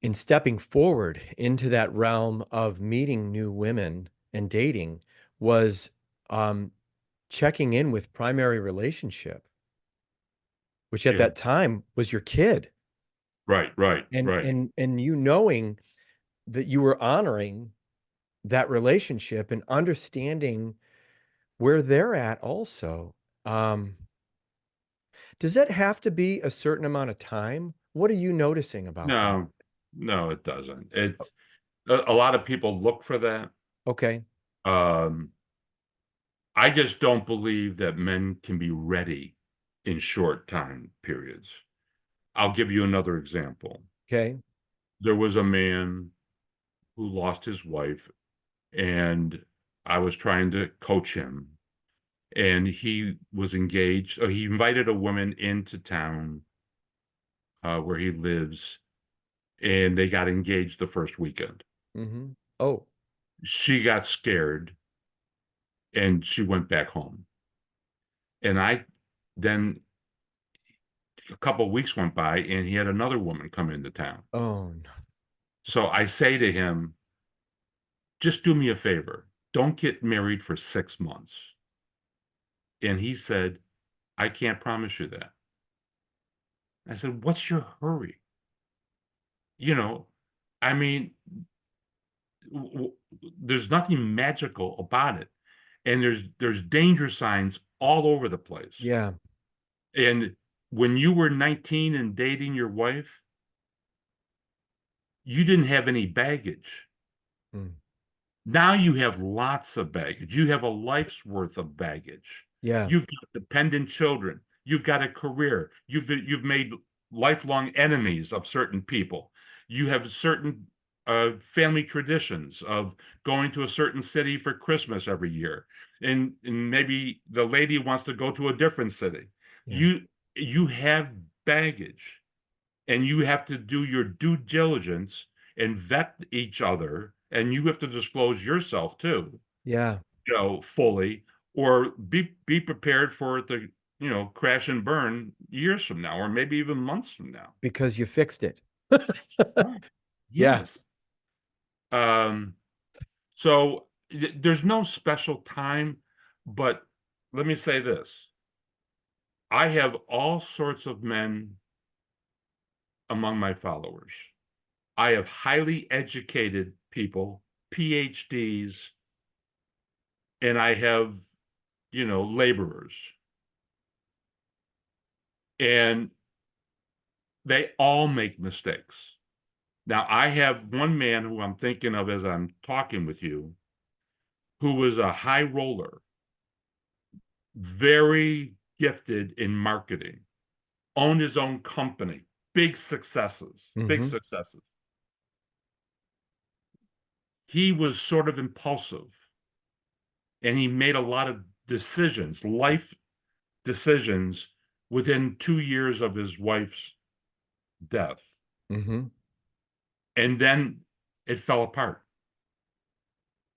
in stepping forward into that realm of meeting new women and dating was um, checking in with primary relationship, which at Yeah, that time was your kid, right, right, and right. you knowing that you were honoring that relationship and understanding where they're at also. Um, does that have to be a certain amount of time? What are you noticing about that? No, no, it doesn't. It's a lot of people look for that. Okay. Um, I just don't believe that men can be ready in short time periods. I'll give you another example. Okay. There was a man who lost his wife, and I was trying to coach him, and he was engaged. He invited a woman into town where he lives, and they got engaged the first weekend. Mm-hmm. Oh, She got scared and she went back home. And I then a couple of weeks went by and he had another woman come into town. oh no. So I say to him, just do me a favor. Don't get married for 6 months. And he said, I can't promise you that. I said, what's your hurry? You know, I mean, there's nothing magical about it. And there's danger signs all over the place. Yeah. And when you were 19 and dating your wife, you didn't have any baggage. Mm. Now you have lots of baggage. You have a life's worth of baggage. Yeah. You've got dependent children. You've got a career. You've made lifelong enemies of certain people. You have certain family traditions of going to a certain city for Christmas every year, and maybe the lady wants to go to a different city. Yeah. You have baggage, and you have to do your due diligence and vet each other, and you have to disclose yourself too, Yeah. fully, or be prepared for it to, crash and burn years from now, or maybe even months from now. Because you fixed it. Right. Yeah. Yes. Um, so there's no special time, but let me say this. I have all sorts of men among my followers. I have highly educated people, PhDs, and I have, laborers. And they all make mistakes. Now, I have one man who I'm thinking of as I'm talking with you, who was a high roller, very gifted in marketing, owned his own company, big successes, big Mm-hmm. successes. He was sort of impulsive and he made a lot of decisions, life decisions, within 2 years of his wife's death. Mm-hmm. And then it fell apart.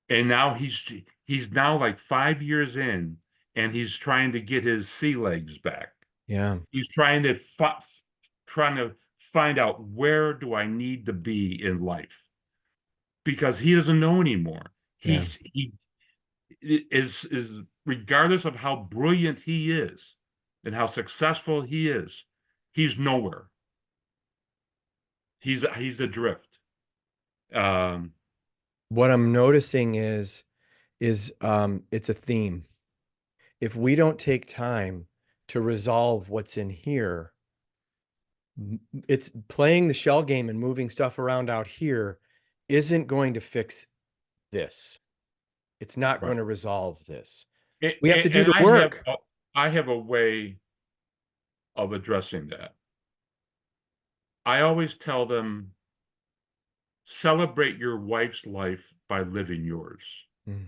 And now he's now like 5 years in, and he's trying to get his sea legs back. Yeah. He's trying to find out, where do I need to be in life, because he doesn't know anymore. Yeah. He is regardless of how brilliant he is and how successful he is, he's nowhere. He's adrift. Um, What I'm noticing is it's a theme. If we don't take time to resolve what's in here, it's playing the shell game and moving stuff around out here isn't going to fix this. It's not right. going to resolve this. And, We have to do and the work. I have a way of addressing that. I always tell them, celebrate your wife's life by living yours. Mm.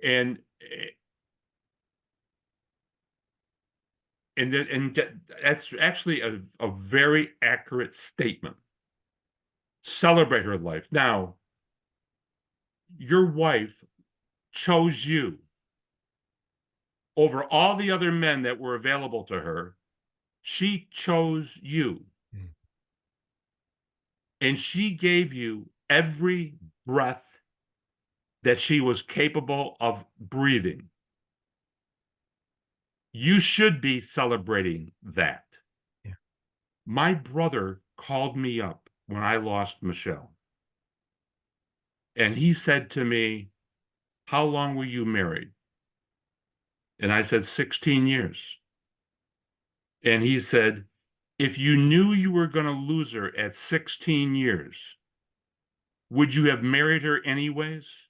And that's actually a very accurate statement. Celebrate her life. Now, your wife chose you over all the other men that were available to her. She chose you, Mm. and she gave you every breath that she was capable of breathing. You should be celebrating that. Yeah. My brother called me up when I lost Michelle, and he said to me, "How long were you married?" And I said, 16 years. And he said, "If you knew you were going to lose her at 16 years, would you have married her anyways?"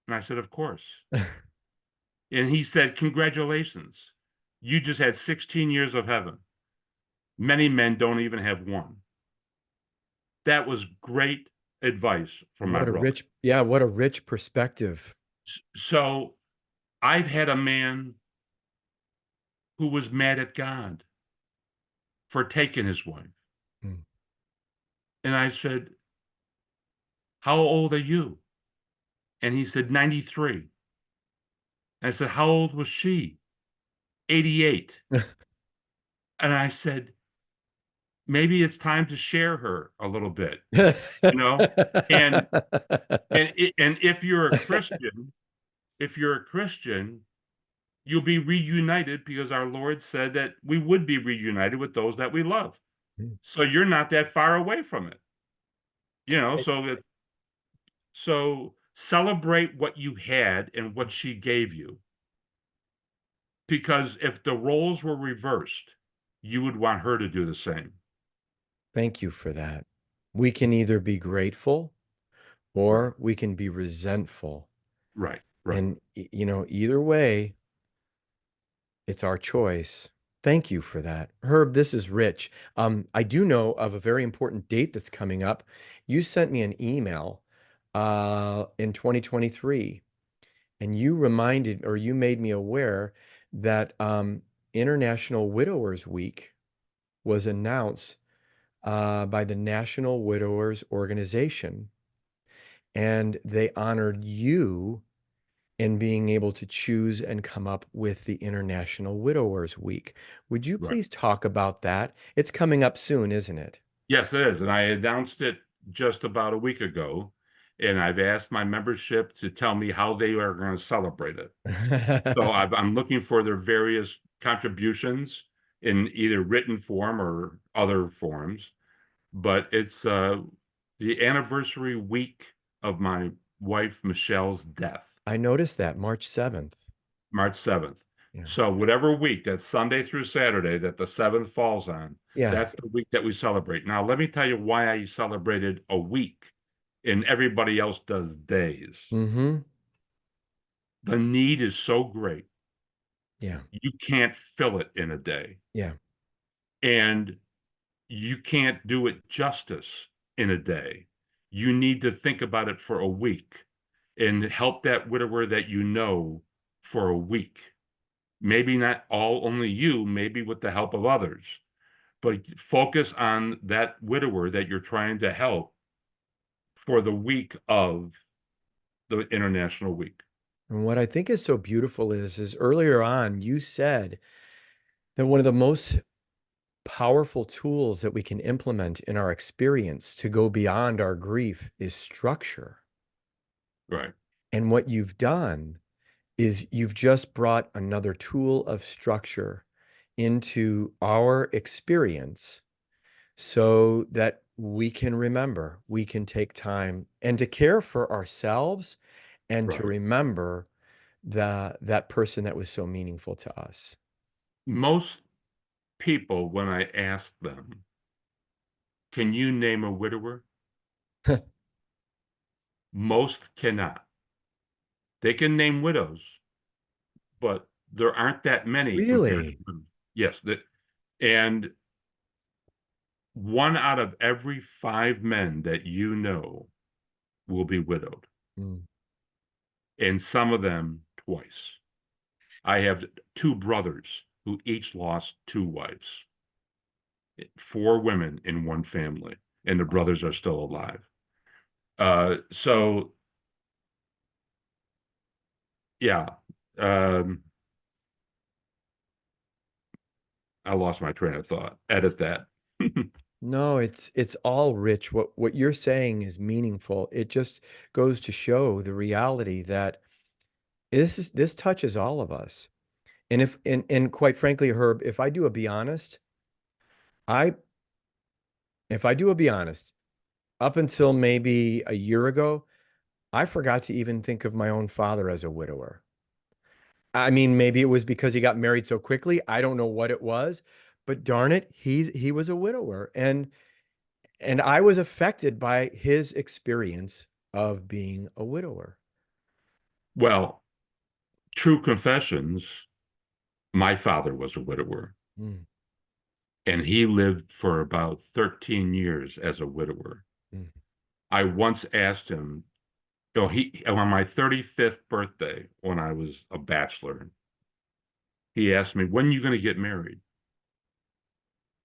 And I said, "Of course." And he said, "Congratulations. You just had 16 years of heaven. Many men don't even have one." That was great advice from my brother. What a rich perspective. So I've had a man who was mad at God for taking his wife. Mm. And I said, "How old are you?" And he said, 93. I said, "How old was she?" 88. And I said, "Maybe it's time to share her a little bit, you know?" And and if you're a Christian, you'll be reunited because our Lord said that we would be reunited with those that we love. Mm. So you're not that far away from it, It- so celebrate what you had and what she gave you. Because if the roles were reversed, you would want her to do the same. Thank you for that. We can either be grateful Right, or we can be resentful. right, right. And, either way, it's our choice. Thank you for that. Herb, this is rich. I do know of a very important date that's coming up. You sent me an email in 2023, and you reminded or you made me aware that International Widowers Week was announced by the National Widowers Organization, and they honored you in being able to choose and come up with the International Widowers Week. Would you Right. please talk about that? It's coming up soon, isn't it? Yes, it is, and I announced it just about a week ago, and I've asked my membership to tell me how they are gonna celebrate it. So I'm looking for their various contributions in either written form or other forms, but it's, the anniversary week of my wife Michelle's death. I noticed that March 7th. March 7th. Yeah. So whatever week, that's Sunday through Saturday, that the 7th falls on, Yeah. that's the week that we celebrate. Now, let me tell you why I celebrated a week and everybody else does days. Mm-hmm. The need is so great, Yeah. you can't fill it in a day. Yeah. And you can't do it justice in a day. You need to think about it for a week and help that widower that you know for a week. Maybe not all only you, maybe with the help of others, but focus on that widower that you're trying to help for the week of the International Week. And what I think is so beautiful is earlier on you said that one of the most powerful tools that we can implement in our experience to go beyond our grief is structure. Right, And what you've done is you've just brought another tool of structure into our experience so that we can remember, we can take time and to care for ourselves and to right. remember that person that was so meaningful to us. Most people, when I ask them, can you name a widower? Most cannot. They can name widows, but there aren't that many compared to Really? widows. Yes, and 1 out of every 5 men that you know will be widowed. Mm. and some of them twice. I have two brothers who each lost two wives, four women in one family, and the Wow. brothers are still alive. So yeah, um, I lost my train of thought. Edit that. No, it's all rich. What you're saying is meaningful. It just goes to show the reality that this touches all of us. And quite frankly, Herb, I if I do a be honest, up until maybe a year ago, I forgot to even think of my own father as a widower. I mean, maybe it was because he got married so quickly. I don't know what it was, but darn it, he was a widower. And I was affected by his experience of being a widower. Well, true confessions, my father was a widower, Mm, and he lived for about 13 years as a widower. mm. I once asked him, he on my 35th birthday, when I was a bachelor, he asked me, "When are you going to get married?"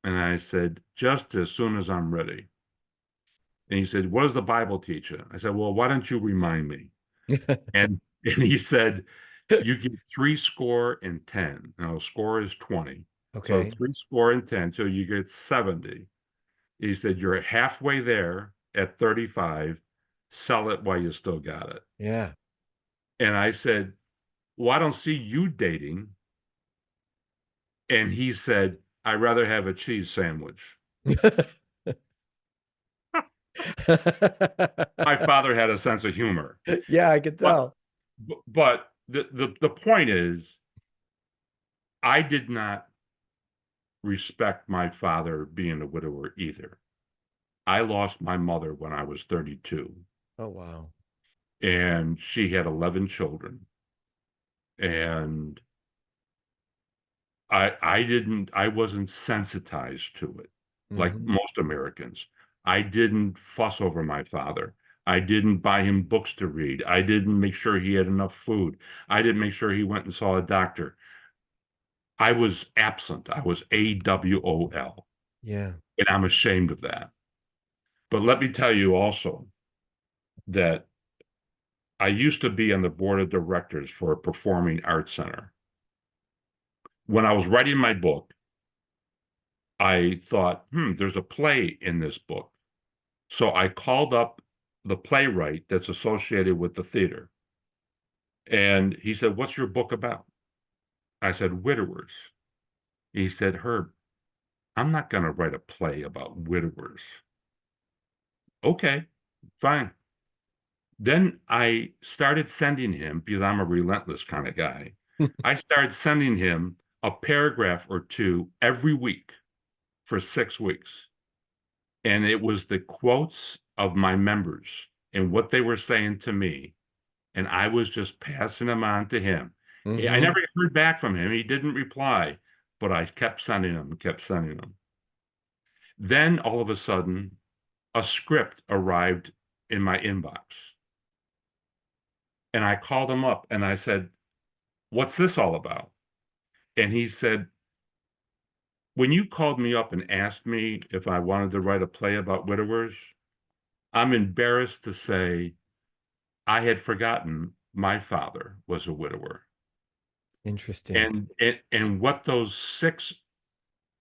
And I said, "Just as soon as I'm ready." And he said, "What does the Bible teach you?" I said, "Well, why don't you remind me?" And he said, "You get three score and 10." Now, a score is 20. So Okay. three score and 10. So you get 70. He said, "You're halfway there at 35. Sell it while you still got it." Yeah. And I said, "Well, I don't see you dating." And he said, "I'd rather have a cheese sandwich." My father had a sense of humor. Yeah, I could But tell. but the point is, I did not respect my father being a widower either. I lost my mother when I was 32, Oh, wow. and she had 11 children. And I wasn't sensitized to it like Hmm. most Americans. I didn't fuss over my father. I didn't buy him books to read. I didn't make sure he had enough food. I didn't make sure he went and saw a doctor. I was absent. I was AWOL, Yeah. and I'm ashamed of that. But let me tell you also that I used to be on the board of directors for a performing arts center. When I was writing my book, I thought, there's a play in this book. So I called up the playwright that's associated with the theater. And he said, "What's your book about?" I said, "Widowers." He said, "Herb, I'm not going to write a play about widowers." Okay, fine. Then I started sending him, because I'm a relentless kind of guy, I started sending him a paragraph or two every week for 6 weeks. And it was the quotes of my members and what they were saying to me. And I was just passing them on to him. I Hmm. never heard back from him. He didn't reply, but I kept sending them, kept sending them. Then all of a sudden, a script arrived in my inbox. And I called him up and I said, "What's this all about?" And he said, "When you called me up and asked me if I wanted to write a play about widowers, I'm embarrassed to say I had forgotten my father was a widower." Interesting. And what those six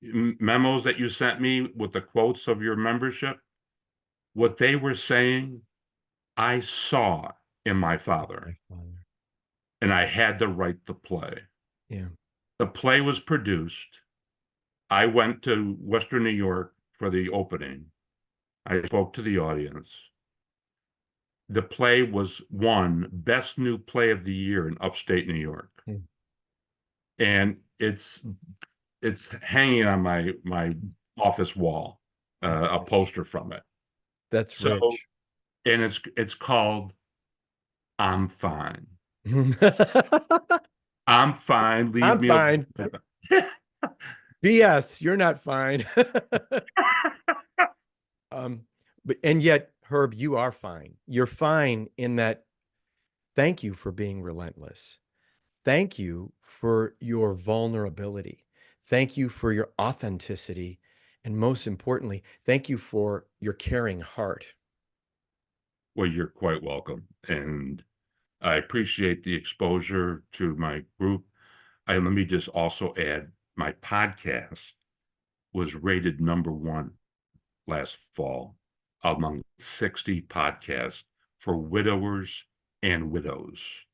memos that you sent me with the quotes of your membership, what they were saying, I saw in my father, My father. and I had to write the play. Yeah. The play was produced. I went to Western New York for the opening. I spoke to the audience. The play was won Best New Play of the Year in upstate New York. Mm. And it's hanging on my office wall, That's a rich. poster from it. That's So, rich. and it's called "I'm Fine." I'm fine. Leave I'm me fine. alone. BS, you're not fine. But and yet, Herb, you are fine. You're fine in that Thank you for being relentless. Thank you for your vulnerability. Thank you for your authenticity. And most importantly, thank you for your caring heart. Well, you're quite welcome. And I appreciate the exposure to my group. Let me just also add, my podcast was rated #1 last fall among 60 podcasts for widowers and widows.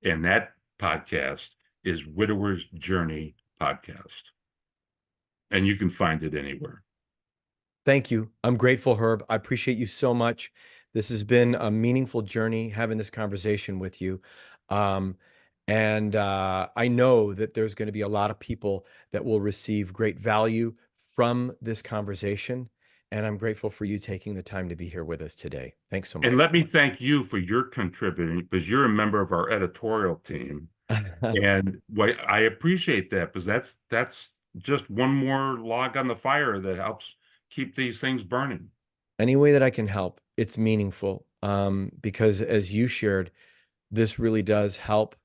And that podcast is Widower's Journey Podcast. And you can find it anywhere. Thank you. I'm grateful, Herb. I appreciate you so much. This has been a meaningful journey having this conversation with you. Um, and I know that there's going to be a lot of people that will receive great value from this conversation. And I'm grateful for you taking the time to be here with us today. Thanks so And much. let me thank you for your contributing, because you're a member of our editorial team. And what I appreciate that, because that's just one more log on the fire that helps keep these things burning. Any way that I can help, it's meaningful. Because as you shared, this really does help,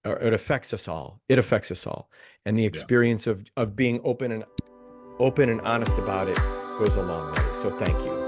or it affects us all. It affects us all. And the Yeah. experience of being open and honest about it goes a long way. So thank you.